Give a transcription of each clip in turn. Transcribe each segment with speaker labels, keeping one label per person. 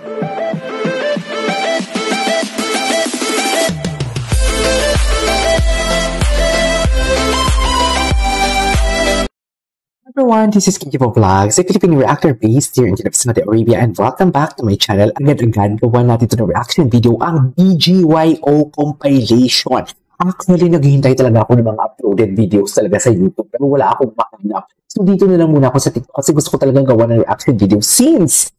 Speaker 1: Everyone, this is Kinky Vlogs, a Filipino reactor based here in Saudi Arabia, and welcome back to my channel. Agad-agad gawa natin ito ng reaction video, ang BGYO compilation. Actually, naghihintay talaga ako ng mga uploaded videos talaga sa YouTube, pero wala akong mahanap. So dito na lang muna ako sa TikTok kasi gusto ko talagang gawa ng reaction video since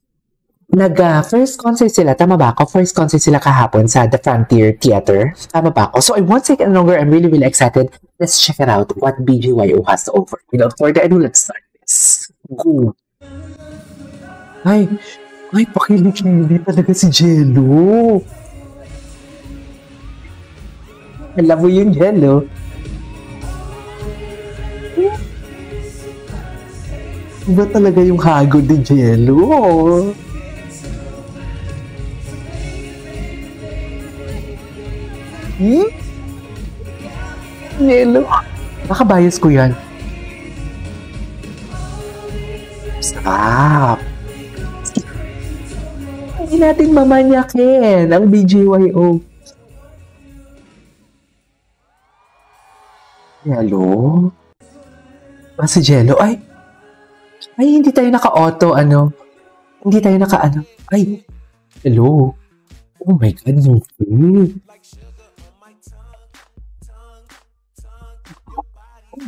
Speaker 1: first concert sila, tama ba ako? First concert sila kahapon sa The Frontier Theater, tama ba ako? So I won't take any longer, I'm really excited. Let's check it out, what BGYO has to offer. Without further ado, let's start this. Go! Ay, pakilig-kilig talaga si Jello. Alam mo yung Jello? Iba talaga yung hagod ni Jello. Jello. Baka bias ko yan. Stop. Hindi natin mamanyakin ang BGYO. Jello? Si Jello? Ay, hindi tayo naka-auto, Hindi tayo naka-ano. Ay, hello. Oh my God, no.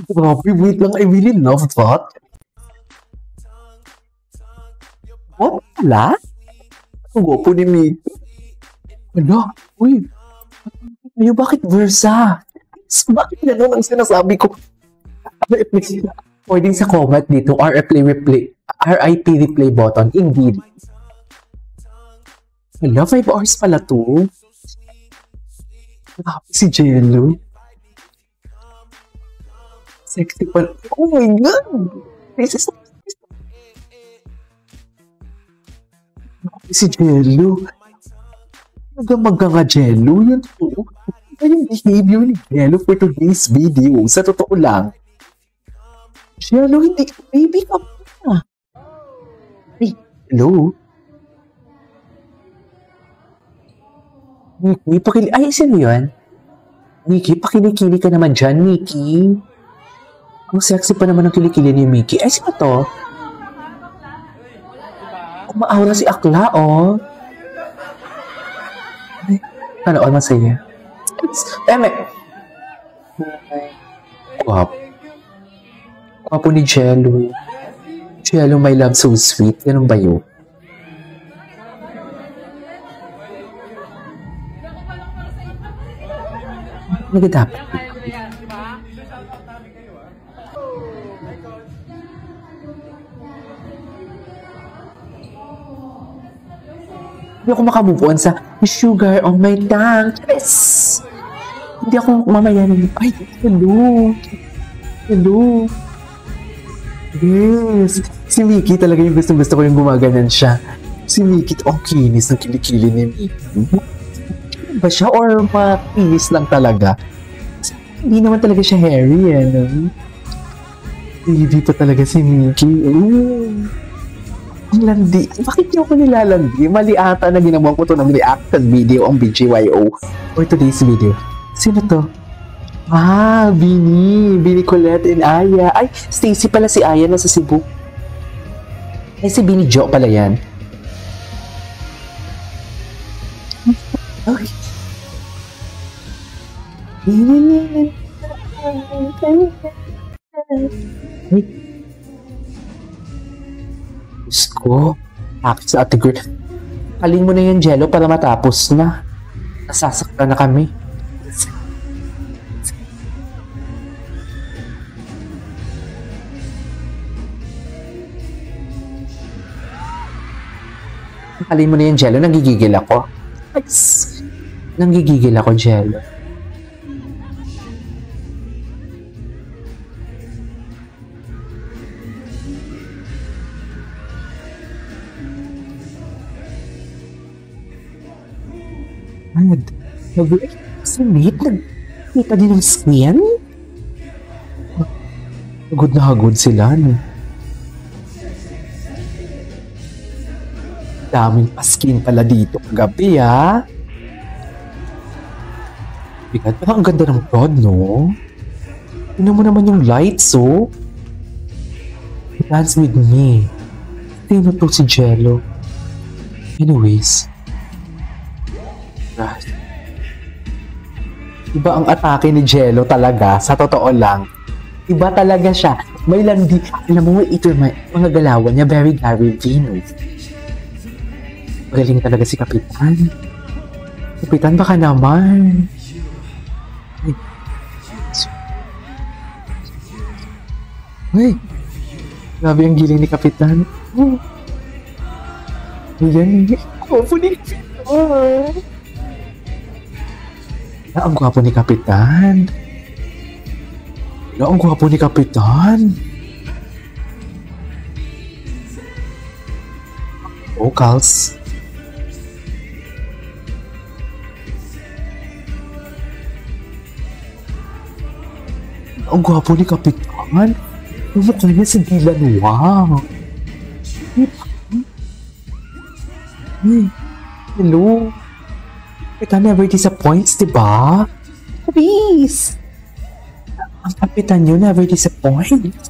Speaker 1: Grabe, wait lang. I really love that. What pala? Ang gwapo ni Miki. Uy. Bakit Versa? Bakit gano'n ang sinasabi ko? According sa comment dito, RIP replay button. Indeed. 5 hours pala to. Si Jello. Sexy pa. Oh my God! This is si Jello. Maganga Jello. Yun po. Yung behavior ni Jello for today's video. Sa totoo lang. Jello, hindi ka baby ka pa. Hey, hello? Miki, ay, sino yun? Miki, pakilikili ka naman dyan, Miki. Ang sexy pa naman ang kilikili ni Miki. Ay, sino to? Kumaaura si Akla, oh. Ay, all masaya. Eme! Guwapo ni Jello. Jello, my love, so sweet. Ganun ba yun? Nagadapat. Hindi ako makamove on sa sugar on my tongue. Yes! Hindi ako mamaya nung, ay, hello. Hello. Yes. Si Miki talaga yung gusto ko yung gumaganan siya. Si Miki, ang kinis ng kilikili ni Miki. Ba siya or makinis lang talaga? Hindi naman talaga siya hairy, Baby pa talaga si Miki. Ang landi. Bakit niyo ako nilalandi? Mali ata na ginawa ko to ng reaction video ang BGYO for today's video. Sino to? Bini Colette and Aya. Ay, Stacy pala si Aya na sa Cebu. Ay, si Bini Jo pala yan. Okay. Ay. Diyos ko. Akit sa Ate Girl. Kaling mo na yan, Jello, para matapos na. Nasasaktan na kami. Kaling mo na yan, Jello. Nanggigigil ako. Nanggigigil ako, Jello. Si Nate, nagkita din ng skin? Hagod na hagod sila, Daming paskin pala dito kagabi, ha? Bigat, parang ang ganda ng prod, no? Tignan mo naman yung lights, oh. Dance with me. Sino to si Jello? Anyways. Gosh. Iba ang atake ni Jello talaga, sa totoo lang. Iba talaga siya. May landi. Alam mo, ito mga galawan niya, very Gary Venus. Magaling talaga si Kapitan. Kapitan, baka naman. Ay, grabe ang giling ni Kapitan. Ayan eh. Gwapo ni Kapitan. Ang gwapo ni Kapitan. Ang gwapo ni Kapitan. Vocals. Ang gwapo ni Kapitan. Ang mukha niya si Dylan Wang. Hello. Kapitan never disappoints, diba? Please. Ang Kapitan niyo never disappoints.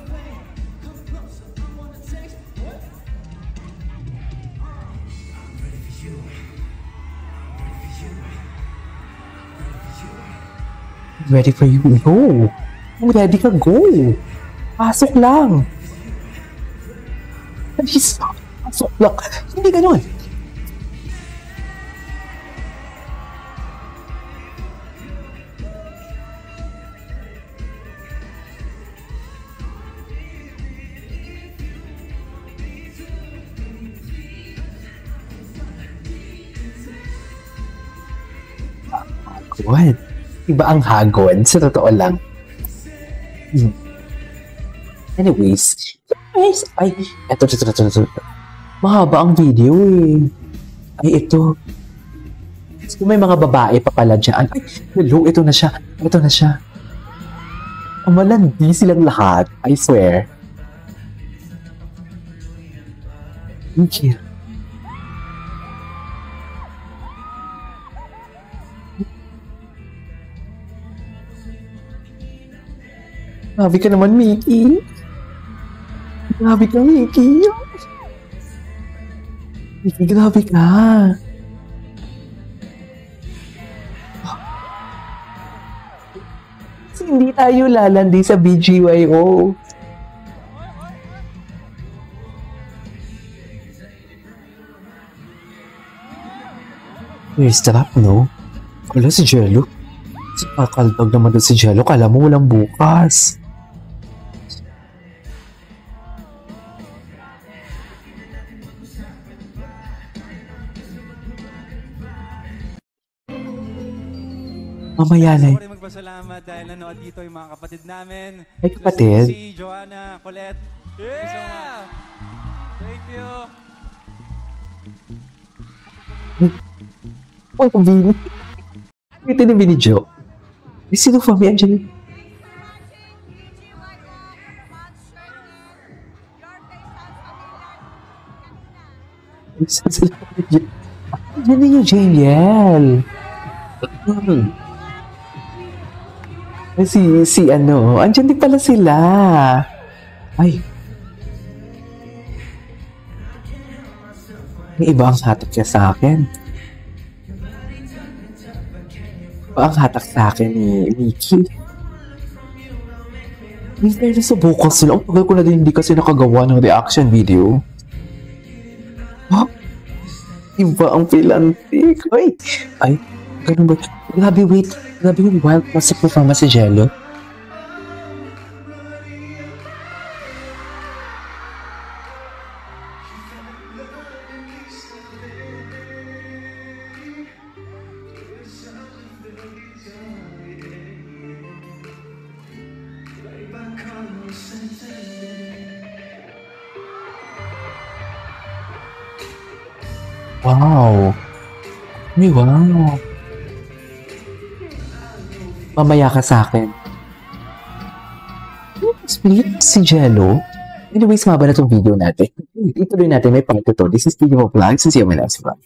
Speaker 1: Ready for you? Go. Kung ready ka, go. Pasok lang. Pasok lang. Hindi ganun. What? Iba ang hagod, sa totoo lang. Anyways, guys, ay, eto. Mahaba ang video eh. Ay, ito. Kung may mga babae pa pala dyan. Ay, hello, ito na siya. Ang malandi silang lahat, I swear. Thank you. Grabe ka naman, Mickey. Grabe ka, Mickey. Mickey, grabe ka. Hindi tayo lalandi sa BGYO. Here's the rap, no? Wala si Jello. Kakalbag naman doon si Jello. Kala mo walang bukas. Mamaya na.
Speaker 2: Gusto ko rin magpasalamat dahil nanood dito yung mga kapatid namin.
Speaker 1: Ay, kapatid.
Speaker 2: Si Joanna, Colette. Yeah! Thank you.
Speaker 1: Ay, kung Bini. Ito na Bini Jo. Sino pa? May andyan. Andyan na yung Janiel. Si ano, andyan din pala sila. Ay. May iba ang hatak niya sa akin. Iba ang hatak sa akin ni Mickey. May fairness sa bukas sila. Ang tagal ko na din hindi kasi nakagawa ng reaction video. Huh? Iba ang pilantik. Ay, ganun ba? Grabe, wait. Grabe yung wild plus sa performance si Jello. Wow. Ay, wow. Mamaya ka sa akin. Split si Jello. Anyways, maba na itong video natin. Ituloy natin may part 2. This is Kinky Pop Vlogs. See you in my next vlog.